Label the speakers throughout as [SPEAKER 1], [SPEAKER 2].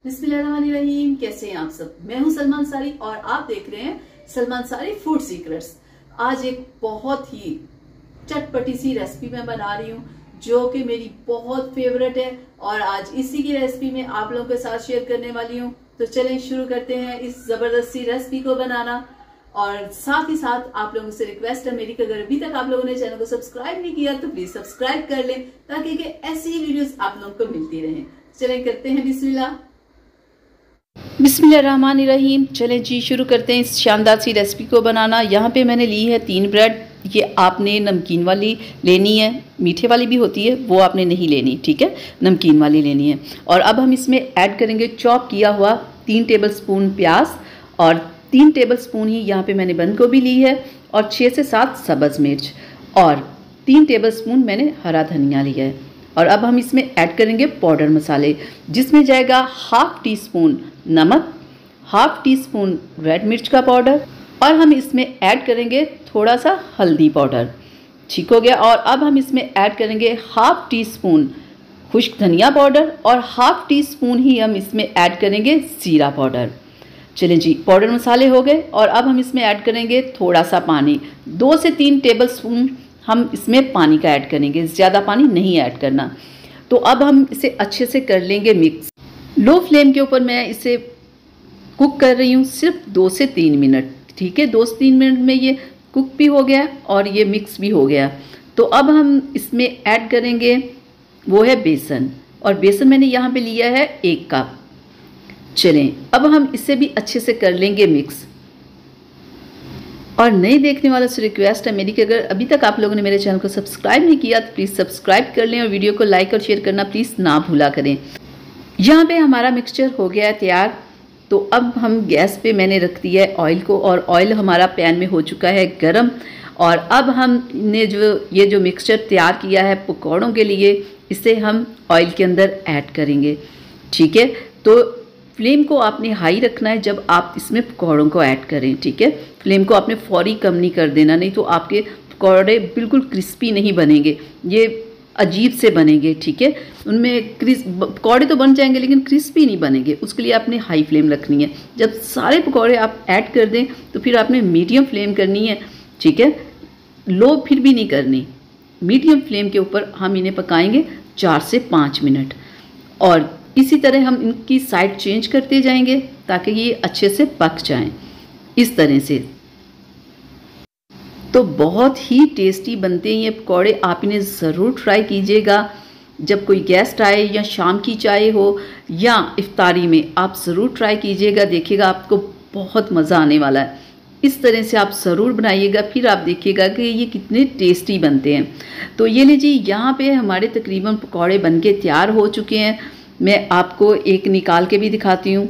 [SPEAKER 1] बिस्मिल्लाहिर्रहमानिर्रहीम। कैसे हैं आप सब? मैं हूं सलमान सारी और आप देख रहे हैं सलमान सारी फूड सीक्रेट्स। आज एक बहुत ही चटपटी सी रेसिपी मैं बना रही हूं जो कि मेरी बहुत फेवरेट है और आज इसी की रेसिपी में आप लोगों के साथ शेयर करने वाली हूं। तो चलें शुरू करते हैं इस जबरदस्त सी रेसिपी को बनाना। और साथ ही साथ आप लोगों से रिक्वेस्ट है मेरी कि अगर अभी तक आप लोगों ने चैनल को सब्सक्राइब नहीं किया तो प्लीज सब्सक्राइब कर लें ताकि कि ऐसी ही वीडियोस आप लोगों को मिलती रहें। चलें करते हैं बिस्मिल्लाहिर्रहमानिर्रहीम। चलें जी शुरू करते हैं इस शानदार सी रेसिपी को बनाना। यहाँ पे मैंने ली है 3 ब्रेड। ये आपने नमकीन वाली लेनी है, मीठे वाली भी होती है, वो आपने नहीं लेनी, ठीक है, नमकीन वाली लेनी है। और अब हम इसमें ऐड करेंगे चॉप किया हुआ 3 टेबलस्पून प्याज और 3 टेबलस्पून ही यहाँ पे मैंने बंद गोभी ली है और 6 से 7 सब्ज़ मिर्च और 3 टेबलस्पून मैंने हरा धनिया लिया है। और अब हम इसमें ऐड करेंगे पाउडर मसाले, जिसमें जाएगा हाफ टी स्पून नमक, हाफ टी स्पून रेड मिर्च का पाउडर और हम इसमें ऐड करेंगे थोड़ा सा हल्दी पाउडर। ठीक हो गया। और अब हम इसमें ऐड करेंगे हाफ टी स्पून खुश्क धनिया पाउडर और हाफ टी स्पून ही हम इसमें ऐड करेंगे जीरा पाउडर। चलें जी, पाउडर मसाले हो गए और अब हम इसमें ऐड करेंगे थोड़ा सा पानी। 2 से 3 टेबलस्पून हम इसमें पानी का ऐड करेंगे, ज़्यादा पानी नहीं ऐड करना। तो अब हम इसे अच्छे से कर लेंगे मिक्स। लो फ्लेम के ऊपर मैं इसे कुक कर रही हूँ सिर्फ 2 से 3 मिनट, ठीक है। 2 से 3 मिनट में ये कुक भी हो गया और ये मिक्स भी हो गया। तो अब हम इसमें ऐड करेंगे वो है बेसन, और बेसन मैंने यहाँ पे लिया है 1 कप। चलें अब हम इसे भी अच्छे से कर लेंगे मिक्स। और नए देखने वालों से रिक्वेस्ट है मेरी कि अगर अभी तक आप लोगों ने मेरे चैनल को सब्सक्राइब नहीं किया तो प्लीज़ सब्सक्राइब कर लें और वीडियो को लाइक और शेयर करना प्लीज़ ना भूला करें। यहाँ पे हमारा मिक्सचर हो गया है तैयार। तो अब हम गैस पे मैंने रख दिया है ऑयल को और ऑयल हमारा पैन में हो चुका है गरम। और अब हमने ये जो मिक्सचर तैयार किया है पकौड़ों के लिए, इसे हम ऑयल के अंदर ऐड करेंगे, ठीक है। तो फ्लेम को आपने हाई रखना है जब आप इसमें पकौड़ों को ऐड करें, ठीक है। फ्लेम को आपने फौरी कम नहीं कर देना, नहीं तो आपके पकौड़े बिल्कुल क्रिस्पी नहीं बनेंगे, ये अजीब से बनेंगे, ठीक है। उनमें पकौड़े तो बन जाएंगे लेकिन क्रिस्पी नहीं बनेंगे। उसके लिए आपने हाई फ्लेम रखनी है। जब सारे पकौड़े आप ऐड कर दें तो फिर आपने मीडियम फ्लेम करनी है, ठीक है। लो फिर भी नहीं करनी, मीडियम फ्लेम के ऊपर हम इन्हें पकाएंगे 4 से 5 मिनट। और इसी तरह हम इनकी साइड चेंज करते जाएंगे ताकि ये अच्छे से पक जाएं इस तरह से। तो बहुत ही टेस्टी बनते हैं ये पकौड़े, आप इन्हें ज़रूर ट्राई कीजिएगा। जब कोई गेस्ट आए या शाम की चाय हो या इफ्तारी में आप ज़रूर ट्राई कीजिएगा, देखिएगा आपको बहुत मज़ा आने वाला है। इस तरह से आप ज़रूर बनाइएगा, फिर आप देखिएगा कि ये कितने टेस्टी बनते हैं। तो ये लीजिए, यहाँ पे हमारे तकरीबन पकौड़े बनके तैयार हो चुके हैं। मैं आपको एक निकाल के भी दिखाती हूँ।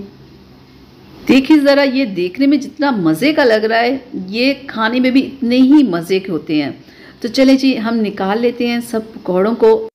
[SPEAKER 1] देखिए ज़रा, ये देखने में जितना मज़े का लग रहा है ये खाने में भी इतने ही मज़े के होते हैं। तो चलें जी, हम निकाल लेते हैं सब पकौड़ों को।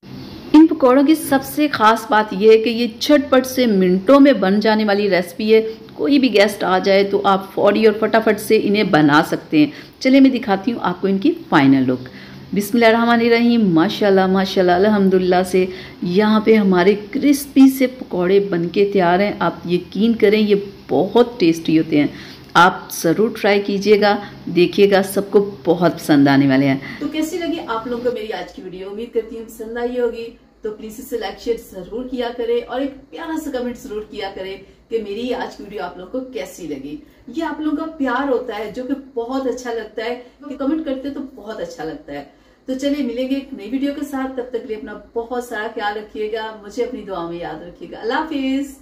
[SPEAKER 1] इन पकौड़ों की सबसे ख़ास बात यह है कि ये झटपट से मिनटों में बन जाने वाली रेसिपी है। कोई भी गेस्ट आ जाए तो आप फौरी और फटाफट से इन्हें बना सकते हैं। चलिए मैं दिखाती हूँ आपको इनकी फाइनल लुक। बिस्मिल्लाहिर्रहमानिर्रहीम, माशाल्लाह माशाल्लाह अल्हम्दुलिल्लाह से यहाँ पे हमारे क्रिस्पी से पकौड़े बनके तैयार हैं। आप यकीन करें ये बहुत टेस्टी होते हैं, आप ज़रूर ट्राई कीजिएगा, देखिएगा सबको बहुत पसंद आने वाले हैं। तो कैसी लगी आप लोगों को मेरी आज की वीडियो? उम्मीद करती हूँ पसंद आई होगी। तो प्लीज़ इसे लाइक शेयर ज़रूर किया करें और एक प्यारा सा कमेंट ज़रूर किया करें कि मेरी आज की वीडियो आप लोगों को कैसी लगी। ये आप लोगों का प्यार होता है जो कि बहुत अच्छा लगता है, कि कमेंट करते तो बहुत अच्छा लगता है। तो चलिए मिलेंगे एक नई वीडियो के साथ, तब तक के लिए अपना बहुत सारा ख्याल रखिएगा, मुझे अपनी दुआ में याद रखिएगा। अल्लाह हाफिज।